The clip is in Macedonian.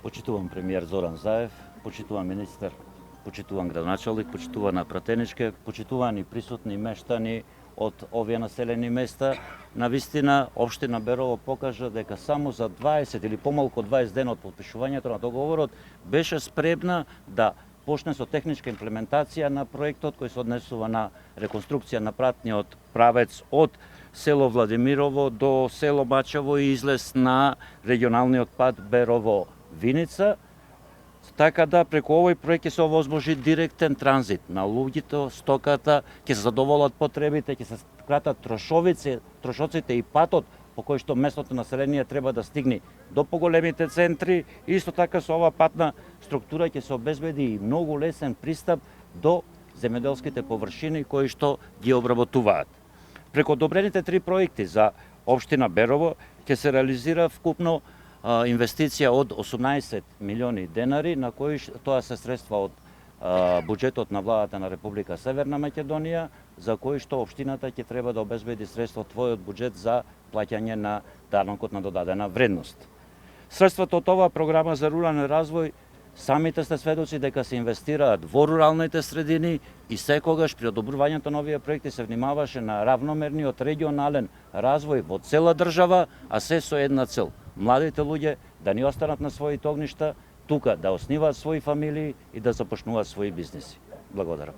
Почитуван премиер Зоран Заев, почитуван министер, почитуван градоначалник, почитувана пратеничке, почитувани присутни мештани од овие населени места. Навистина, општина Берово покажа дека само за 20 или помалку од 20 дена од подпишувањето на договорот беше спремна да почне со техничка имплементација на проектот кој се однесува на реконструкција на пратниот правец од село Владимирово до село Мачево и излез на регионалниот пат Берово-Виница, така да преку овој проект ќе се овозможи директен транзит на луѓето, стоката, ќе се задоволат потребите, ќе се скратат трошоците и патот по кој што местното население треба да стигне до поголемите центри. Исто така со ова патна структура ќе се обезбеди и многу лесен пристап до земјоделските површини кои што ги обработуваат. Преку одобрените 3 проекти за општина Берово ќе се реализира вкупно инвестиција од 18 милиони денари, на кои тоа се средства од буџетот на владата на Република Северна Македонија, за кои што општината ќе треба да обезбеди средства од твојот буџет за плаќање на данокот на додадена вредност. Средствата од оваа програма за рурален развој, самите сте сведоци дека се инвестираат во руралните средини и секогаш при одобрувањето на овие проекти се внимаваше на равномерниот регионален развој во цела држава, а се со една цел: младите луѓе да не останат на своите огништа, тука да основаат своји фамилии и да започнуваат своји бизнеси. Благодарам.